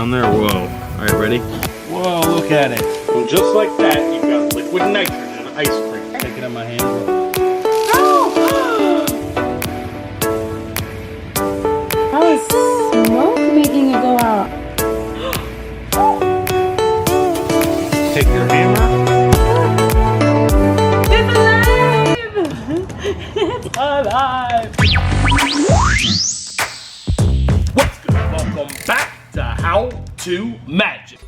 down there. Whoa. All right, ready? Whoa, look at it. And just like that, you've got liquid nitrogen ice cream. Take it in my hand. How is smoke making it go out? Take your hammer. It's alive! What's good? Welcome back to How to Magic.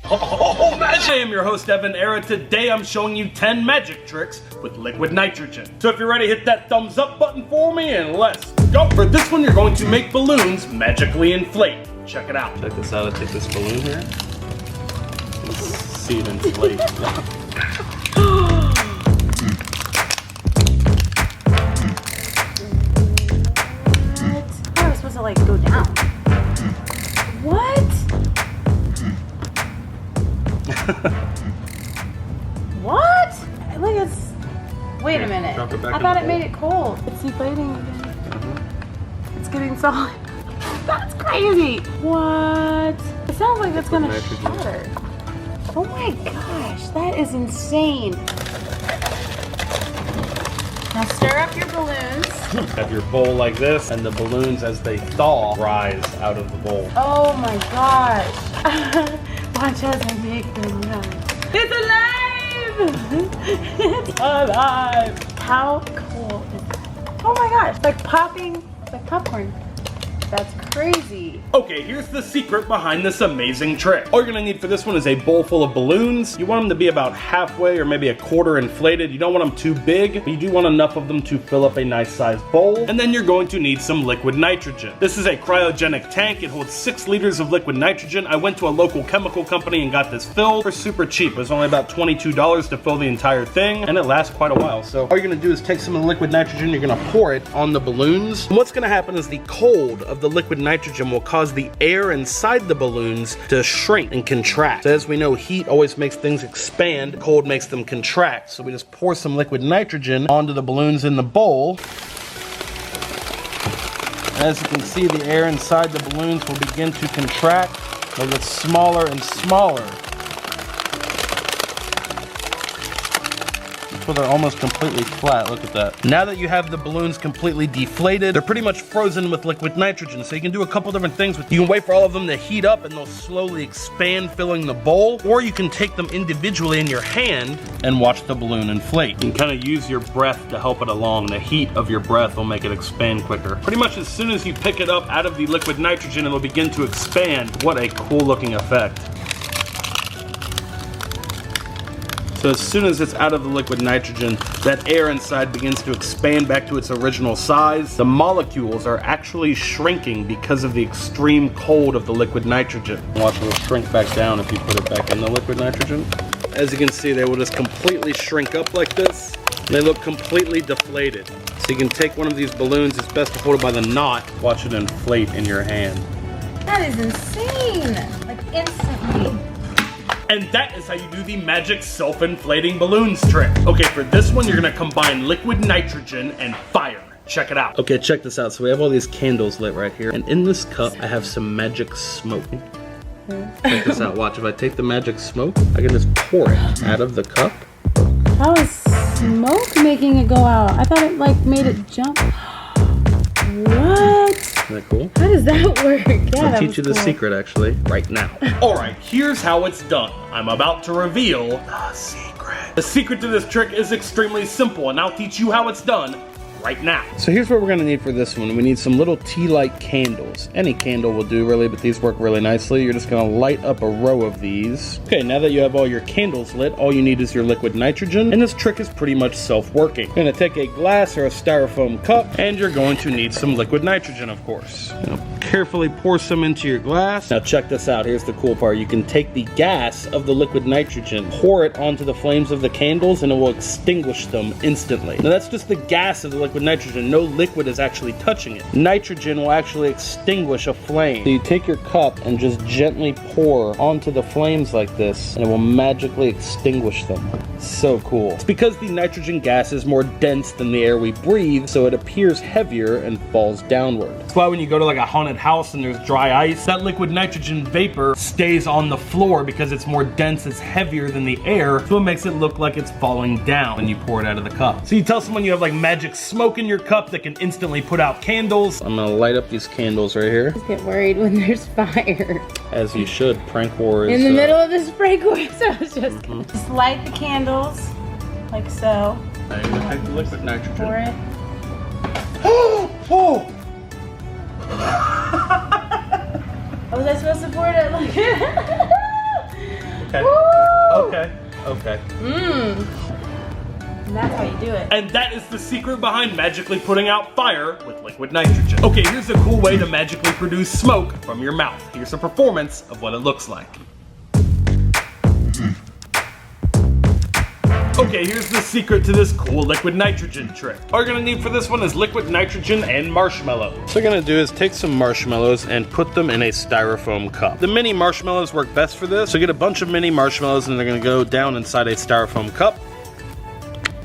Oh, magic! I am your host, Evan Era. Today I'm showing you 10 magic tricks with liquid nitrogen. So if you're ready, hit that thumbs up button for me and let's go. For this one, you're going to make balloons magically inflate. Check it out. Check this out. I take this balloon here. See it inflate. How am I supposed to like go down? What? What? Look, it's. Wait a minute. Drop it back I in thought the it bowl. made it cold. It's deflating again. It's getting solid. That's crazy. What? It sounds like it's gonna Nitrogen. shatter. Oh my gosh, that is insane. Now stir up your balloons. Have your bowl like this, and the balloons, as they thaw, rise out of the bowl. Oh my gosh. Watch as I make them rise. It's alive! It's alive! How cool is that? Oh my gosh, like popping, like popcorn. That's crazy. Okay, here's the secret behind this amazing trick. All you're gonna need for this one is a bowl full of balloons. You want them to be about halfway or maybe a quarter inflated. You don't want them too big, but you do want enough of them to fill up a nice sized bowl. And then you're going to need some liquid nitrogen. This is a cryogenic tank. It holds 6 liters of liquid nitrogen. I went to a local chemical company and got this filled for super cheap. It was only about $22 to fill the entire thing, and it lasts quite a while. So all you're gonna do is take some of the liquid nitrogen, you're gonna pour it on the balloons. And what's gonna happen is the cold of the liquid nitrogen will cause the air inside the balloons to shrink and contract. So as we know, heat always makes things expand, cold makes them contract. So we just pour some liquid nitrogen onto the balloons in the bowl. As you can see, the air inside the balloons will begin to contract. They'll get smaller and smaller. So they're almost completely flat. Look at that. Now that you have the balloons completely deflated, they're pretty much frozen with liquid nitrogen. So you can do a couple different things. You can wait for all of them to heat up and they'll slowly expand, filling the bowl. Or you can take them individually in your hand and watch the balloon inflate. You can kind of use your breath to help it along. The heat of your breath will make it expand quicker. Pretty much as soon as you pick it up out of the liquid nitrogen, it'll begin to expand. What a cool looking effect. So as soon as it's out of the liquid nitrogen, that air inside begins to expand back to its original size. The molecules are actually shrinking because of the extreme cold of the liquid nitrogen. Watch, it will shrink back down if you put it back in the liquid nitrogen. As you can see, they will just completely shrink up like this. They look completely deflated. So you can take one of these balloons, it's best to hold it by the knot, watch it inflate in your hand. That is insane. Like instantly. And that is how you do the magic self-inflating balloons trick. Okay, for this one, you're gonna combine liquid nitrogen and fire. Check it out. Okay, check this out. So we have all these candles lit right here. And in this cup, I have some magic smoke. Check this out, watch. If I take the magic smoke, I can just pour it out of the cup. How is smoke making it go out? I thought it like made it jump. What? Isn't that cool? How does that work? Yeah, I'll teach you the secret actually right now. Alright, here's how it's done. I'm about to reveal the secret. The secret to this trick is extremely simple, and I'll teach you how it's done right now. So here's what we're gonna need for this one. We need some little tea-light candles. Any candle will do really, but these work really nicely. You're just gonna light up a row of these. Okay, now that you have all your candles lit, all you need is your liquid nitrogen, and this trick is pretty much self-working. You're gonna take a glass or a styrofoam cup, and you're going to need some liquid nitrogen, of course. Now, carefully pour some into your glass. Now check this out, here's the cool part. You can take the gas of the liquid nitrogen, pour it onto the flames of the candles, and it will extinguish them instantly. Now that's just the gas of the liquid liquid nitrogen, no liquid is actually touching it. Nitrogen will actually extinguish a flame. So you take your cup and just gently pour onto the flames like this, and it will magically extinguish them. So cool. It's because the nitrogen gas is more dense than the air we breathe, so it appears heavier and falls downward. That's why when you go to like a haunted house and there's dry ice, that liquid nitrogen vapor stays on the floor because it's more dense, it's heavier than the air, so it makes it look like it's falling down when you pour it out of the cup. So you tell someone you have like magic smoke in your cup that can instantly put out candles. I'm gonna light up these candles right here. Just get worried when there's fire. As you should. Prank war is in the middle of this prank war, so I was just just light the candles like so. Now you're gonna take the liquid nitrogen. Pour it. Oh! How was I supposed to pour it like Okay. Okay. Okay. And that's how you do it. And that is the secret behind magically putting out fire with liquid nitrogen. Okay, here's a cool way to magically produce smoke from your mouth. Here's a performance of what it looks like. Okay, here's the secret to this cool liquid nitrogen trick. All you're gonna need for this one is liquid nitrogen and marshmallow. So what you're gonna do is take some marshmallows and put them in a styrofoam cup. The mini marshmallows work best for this, so get a bunch of mini marshmallows and they're gonna go down inside a styrofoam cup.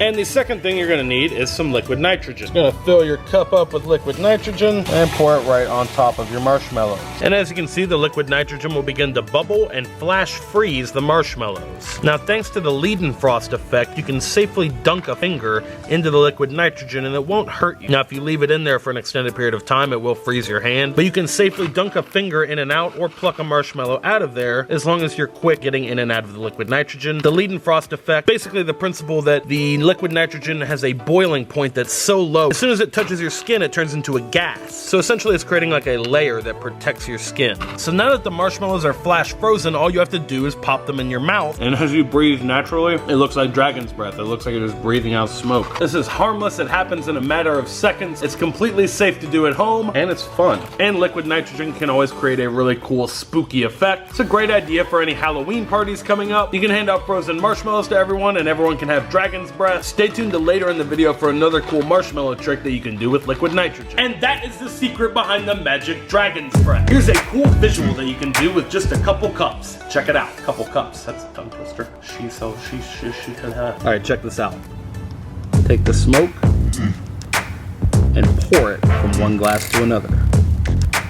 And the second thing you're gonna need is some liquid nitrogen. You're gonna fill your cup up with liquid nitrogen and pour it right on top of your marshmallows. And as you can see, the liquid nitrogen will begin to bubble and flash freeze the marshmallows. Now, thanks to the Leidenfrost effect, you can safely dunk a finger into the liquid nitrogen and it won't hurt you. Now, if you leave it in there for an extended period of time, it will freeze your hand, but you can safely dunk a finger in and out or pluck a marshmallow out of there as long as you're quick getting in and out of the liquid nitrogen. The Leidenfrost effect, basically the principle that the liquid nitrogen has a boiling point that's so low, as soon as it touches your skin, it turns into a gas. So essentially it's creating like a layer that protects your skin. So now that the marshmallows are flash frozen, all you have to do is pop them in your mouth. And as you breathe naturally, it looks like dragon's breath. It looks like you're just breathing out smoke. This is harmless. It happens in a matter of seconds. It's completely safe to do at home, and it's fun. And liquid nitrogen can always create a really cool spooky effect. It's a great idea for any Halloween parties coming up. You can hand out frozen marshmallows to everyone, and everyone can have dragon's breath. Stay tuned to later in the video for another cool marshmallow trick that you can do with liquid nitrogen. And that is the secret behind the magic dragon's breath. Here's a cool visual that you can do with just a couple cups. Check it out. Couple cups. That's a tongue twister. Alright, check this out. Take the smoke and pour it from one glass to another.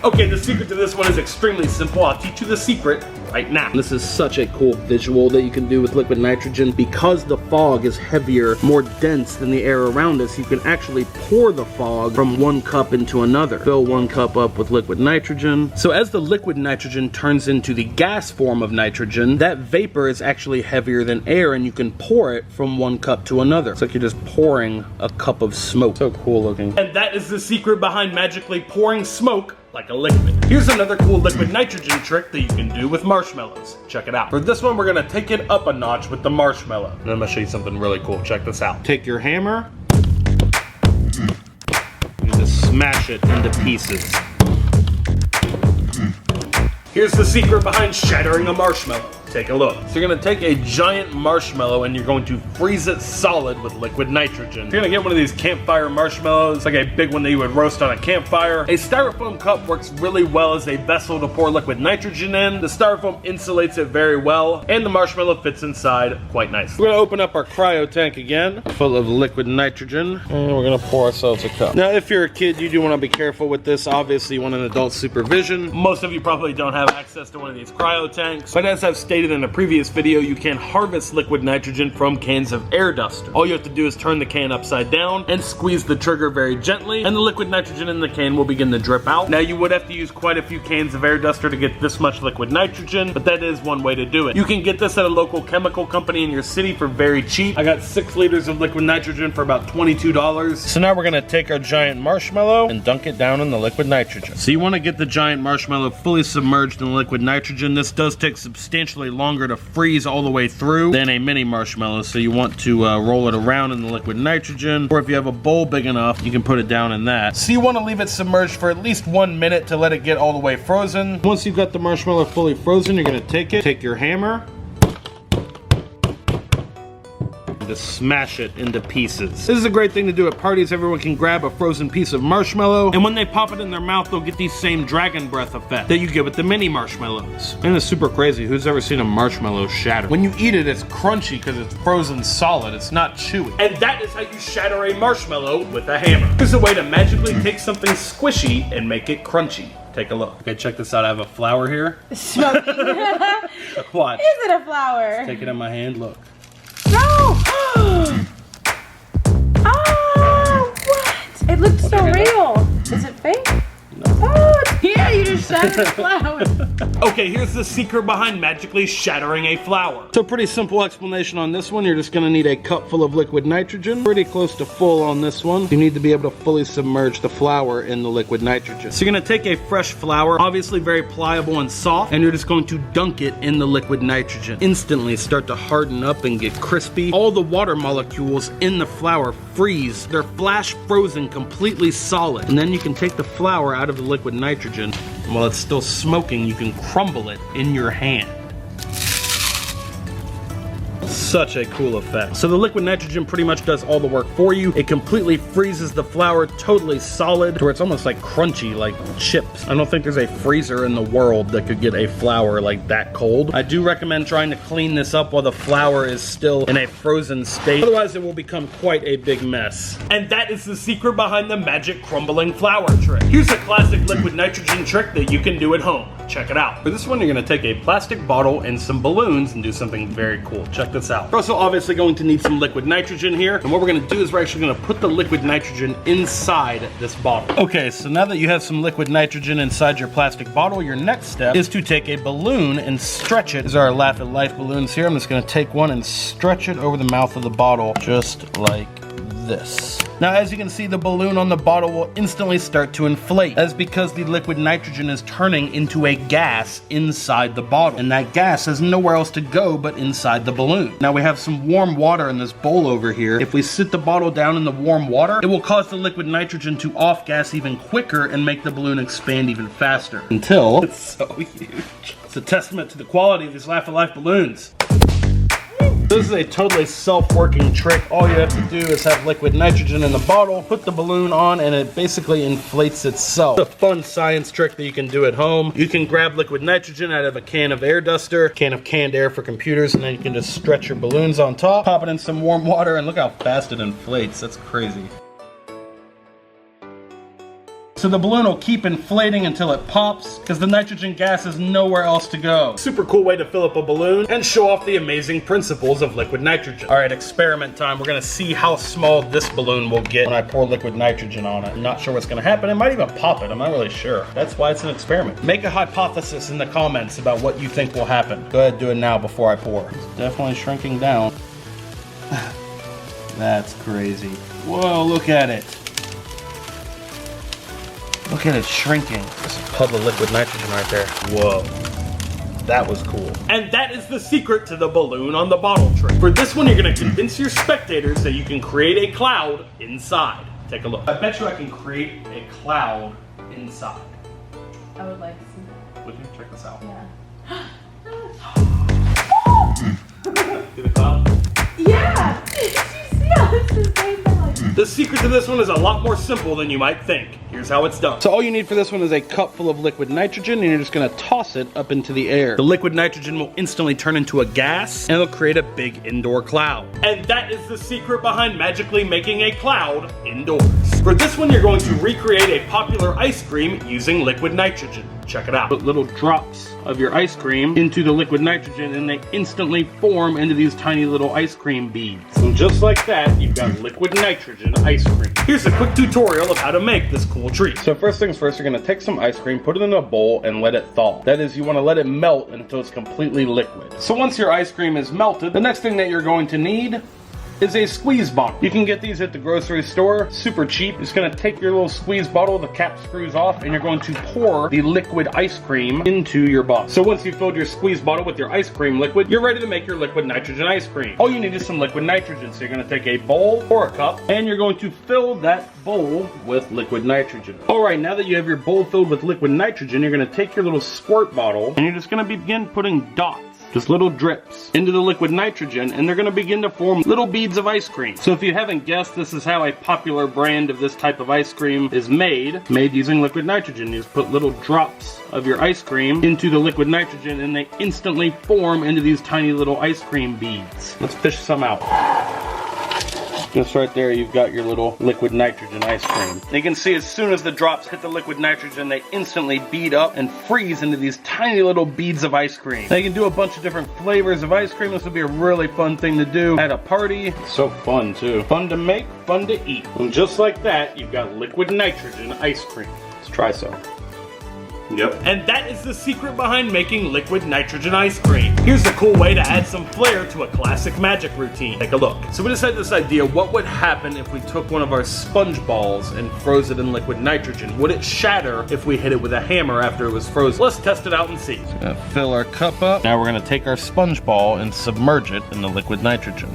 Okay, the secret to this one is extremely simple. I'll teach you the secret right now. This is such a cool visual that you can do with liquid nitrogen. Because the fog is heavier, more dense than the air around us, you can actually pour the fog from one cup into another. Fill one cup up with liquid nitrogen. So as the liquid nitrogen turns into the gas form of nitrogen, that vapor is actually heavier than air, and you can pour it from one cup to another. It's like you're just pouring a cup of smoke. So cool looking. And that is the secret behind magically pouring smoke like a liquid. Here's another cool liquid nitrogen trick that you can do with marshmallows. Check it out. For this one, we're gonna take it up a notch with the marshmallow. And I'm gonna show you something really cool. Check this out. Take your hammer, you just smash it into pieces. Here's the secret behind shattering a marshmallow. Take a look. So you're gonna take a giant marshmallow and you're going to freeze it solid with liquid nitrogen. You're gonna get one of these campfire marshmallows, like a big one that you would roast on a campfire. A styrofoam cup works really well as a vessel to pour liquid nitrogen in. The styrofoam insulates it very well, and the marshmallow fits inside quite nicely. We're gonna open up our cryo tank again, full of liquid nitrogen, and we're gonna pour ourselves a cup. Now, if you're a kid, you do wanna be careful with this. Obviously, you want an adult supervision. Most of you probably don't have access to one of these cryo tanks, but as I've stated in a previous video, you can harvest liquid nitrogen from cans of air duster. All you have to do is turn the can upside down and squeeze the trigger very gently, and the liquid nitrogen in the can will begin to drip out. Now, you would have to use quite a few cans of air duster to get this much liquid nitrogen, but that is one way to do it. You can get this at a local chemical company in your city for very cheap. I got 6 liters of liquid nitrogen for about $22. So now we're gonna take our giant marshmallow and dunk it down in the liquid nitrogen. So you wanna get the giant marshmallow fully submerged in the liquid nitrogen. This does take substantially longer to freeze all the way through than a mini marshmallow, so you want to roll it around in the liquid nitrogen, or if you have a bowl big enough, you can put it down in that. So you want to leave it submerged for at least 1 minute to let it get all the way frozen. Once you've got the marshmallow fully frozen, you're going to take your hammer, to smash it into pieces. This is a great thing to do at parties. Everyone can grab a frozen piece of marshmallow, and when they pop it in their mouth, they'll get these same dragon breath effect that you get with the mini marshmallows. And it's super crazy. Who's ever seen a marshmallow shatter? When you eat it, it's crunchy because it's frozen solid. It's not chewy. And that is how you shatter a marshmallow with a hammer. Here's a way to magically take something squishy and make it crunchy. Take a look. Okay, check this out. I have a flower here. Smoking. Watch. Is it a flower? Just take it in my hand. Look. No! Oh, what? It looks so real. Is it fake? No. Oh, it's here. You just shattered the flower. Okay, here's the secret behind magically shattering a flower. So pretty simple explanation on this one. You're just gonna need a cup full of liquid nitrogen. Pretty close to full on this one. You need to be able to fully submerge the flour in the liquid nitrogen. So you're gonna take a fresh flour, obviously very pliable and soft, and you're just going to dunk it in the liquid nitrogen. Instantly start to harden up and get crispy. All the water molecules in the flour freeze. They're flash frozen completely solid. And then you can take the flour out of the liquid nitrogen, and while it's still smoking, you can crumble it in your hand. Such a cool effect. So the liquid nitrogen pretty much does all the work for you. It completely freezes the flour totally solid to where it's almost like crunchy, like chips. I don't think there's a freezer in the world that could get a flour like that cold. I do recommend trying to clean this up while the flour is still in a frozen state. Otherwise it will become quite a big mess. And that is the secret behind the magic crumbling flour trick. Here's a classic liquid nitrogen trick that you can do at home. Check it out. For this one, you're gonna take a plastic bottle and some balloons and do something very cool. Check this out. We're also obviously going to need some liquid nitrogen here. And what we're gonna do is we're actually gonna put the liquid nitrogen inside this bottle. Okay, so now that you have some liquid nitrogen inside your plastic bottle, your next step is to take a balloon and stretch it. These are our Laugh at Life balloons here. I'm just gonna take one and stretch it over the mouth of the bottle, just like this. Now, as you can see, the balloon on the bottle will instantly start to inflate. That's because the liquid nitrogen is turning into a gas inside the bottle, and that gas has nowhere else to go but inside the balloon. Now, we have some warm water in this bowl over here. If we sit the bottle down in the warm water, it will cause the liquid nitrogen to off-gas even quicker and make the balloon expand even faster. Until it's so huge. It's a testament to the quality of these Laugh at Life balloons. This is a totally self-working trick. All you have to do is have liquid nitrogen in the bottle, put the balloon on, and it basically inflates itself. It's a fun science trick that you can do at home. You can grab liquid nitrogen out of a can of air duster, can of canned air for computers, and then you can just stretch your balloons on top, pop it in some warm water, and look how fast it inflates. That's crazy. So the balloon will keep inflating until it pops, because the nitrogen gas has nowhere else to go. Super cool way to fill up a balloon and show off the amazing principles of liquid nitrogen. All right, experiment time. We're gonna see how small this balloon will get when I pour liquid nitrogen on it. I'm not sure what's gonna happen. It might even pop it. I'm not really sure. That's why it's an experiment. Make a hypothesis in the comments about what you think will happen. Go ahead, do it now before I pour. It's definitely shrinking down. That's crazy. Whoa, look at it. Look at it shrinking. There's a puddle of liquid nitrogen right there. Whoa. That was cool. And that is the secret to the balloon on the bottle trick. For this one, you're gonna convince your spectators that you can create a cloud inside. Take a look. I bet you I can create a cloud inside. I would like to see that. Would you? Check this out. Yeah. See the cloud? Yeah! Did you see how this is made by like... The secret to this one is a lot more simple than you might think. Here's how it's done. So all you need for this one is a cup full of liquid nitrogen, and you're just gonna toss it up into the air. The liquid nitrogen will instantly turn into a gas, and it'll create a big indoor cloud. And that is the secret behind magically making a cloud indoors. For this one, you're going to recreate a popular ice cream using liquid nitrogen. Check it out. Put little drops of your ice cream into the liquid nitrogen, and they instantly form into these tiny little ice cream beads. And just like that, you've got liquid nitrogen ice cream. Here's a quick tutorial of how to make this cool treat. So first things first, you're gonna take some ice cream, put it in a bowl, and let it thaw. That is, you wanna let it melt until it's completely liquid. So once your ice cream is melted, the next thing that you're going to need is a squeeze bottle. You can get these at the grocery store, super cheap. You're just gonna take your little squeeze bottle, the cap screws off, and you're going to pour the liquid ice cream into your bottle. So once you've filled your squeeze bottle with your ice cream liquid, you're ready to make your liquid nitrogen ice cream. All you need is some liquid nitrogen. So you're gonna take a bowl or a cup, and you're going to fill that bowl with liquid nitrogen. All right, now that you have your bowl filled with liquid nitrogen, you're gonna take your little squirt bottle, and you're just gonna begin putting dots just little drips into the liquid nitrogen, and they're gonna begin to form little beads of ice cream. So if you haven't guessed, this is how a popular brand of this type of ice cream is made using liquid nitrogen. You just put little drops of your ice cream into the liquid nitrogen, and they instantly form into these tiny little ice cream beads. Let's fish some out. Just right there, you've got your little liquid nitrogen ice cream. You can see as soon as the drops hit the liquid nitrogen, they instantly bead up and freeze into these tiny little beads of ice cream. Now you can do a bunch of different flavors of ice cream. This would be a really fun thing to do at a party. It's so fun too. Fun to make, fun to eat. And just like that, you've got liquid nitrogen ice cream. Let's try some. Yep. And that is the secret behind making liquid nitrogen ice cream. Here's a cool way to add some flair to a classic magic routine. Take a look. So we just had this idea, what would happen if we took one of our sponge balls and froze it in liquid nitrogen? Would it shatter if we hit it with a hammer after it was frozen? Let's test it out and see. So we're gonna fill our cup up. Now we're gonna take our sponge ball and submerge it in the liquid nitrogen.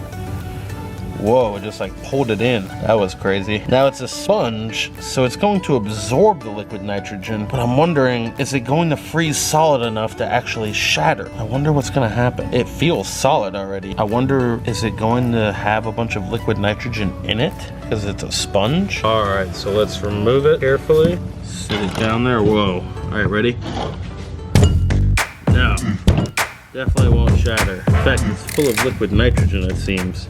Whoa, it just like pulled it in. That was crazy. Now it's a sponge, so it's going to absorb the liquid nitrogen, but I'm wondering, is it going to freeze solid enough to actually shatter? I wonder what's gonna happen. It feels solid already. I wonder, is it going to have a bunch of liquid nitrogen in it? Because it's a sponge? All right, so let's remove it carefully. Sit it down there, whoa. All right, ready? No, definitely won't shatter. In fact, it's full of liquid nitrogen, it seems.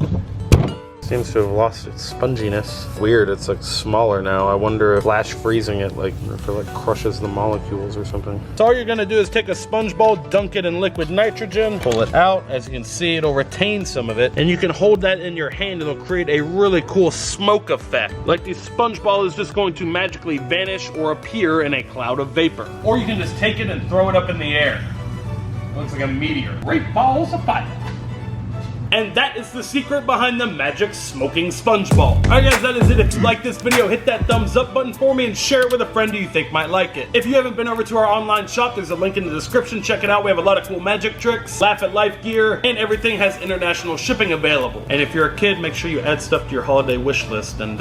Seems to have lost its sponginess. Weird, it's like smaller now. I wonder if flash freezing it, like, if it like crushes the molecules or something. So all you're gonna do is take a sponge ball, dunk it in liquid nitrogen, pull it out. As you can see, it'll retain some of it, and you can hold that in your hand and it'll create a really cool smoke effect. Like the sponge ball is just going to magically vanish or appear in a cloud of vapor. Or you can just take it and throw it up in the air. Looks like a meteor. Great balls of fire. And that is the secret behind the magic smoking sponge ball. Alright guys, that is it. If you like this video, hit that thumbs up button for me and share it with a friend who you think might like it. If you haven't been over to our online shop, there's a link in the description. Check it out. We have a lot of cool magic tricks, laugh at life gear, and everything has international shipping available. And if you're a kid, make sure you add stuff to your holiday wish list and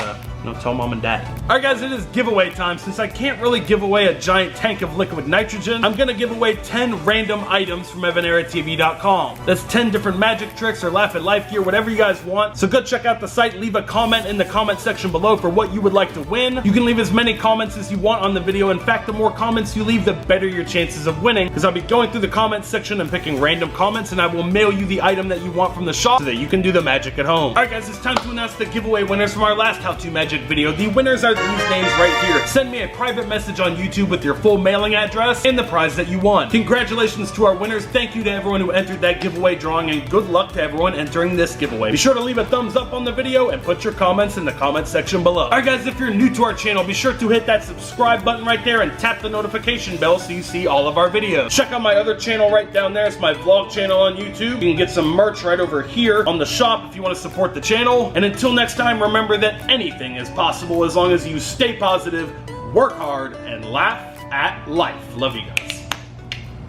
tell mom and dad. Alright guys, it is giveaway time. Since I can't really give away a giant tank of liquid nitrogen, I'm gonna give away 10 random items from EvanEraTV.com. That's 10 different magic tricks or laugh at life gear, whatever you guys want. So go check out the site, leave a comment in the comment section below for what you would like to win. You can leave as many comments as you want on the video. In fact, the more comments you leave, the better your chances of winning, because I'll be going through the comments section and picking random comments, and I will mail you the item that you want from the shop so that you can do the magic at home. Alright guys, it's time to announce the giveaway winners from our last how-to magic video. The winners are these names right here. Send me a private message on YouTube with your full mailing address and the prize that you won. Congratulations to our winners. Thank you to everyone who entered that giveaway drawing, and good luck to everyone entering this giveaway. Be sure to leave a thumbs up on the video and put your comments in the comment section below. Alright guys, if you're new to our channel, be sure to hit that subscribe button right there and tap the notification bell so you see all of our videos. Check out my other channel right down there. It's my vlog channel on YouTube. You can get some merch right over here on the shop if you want to support the channel. And until next time, remember that anything is possible as long as you stay positive, work hard, and laugh at life. Love you guys.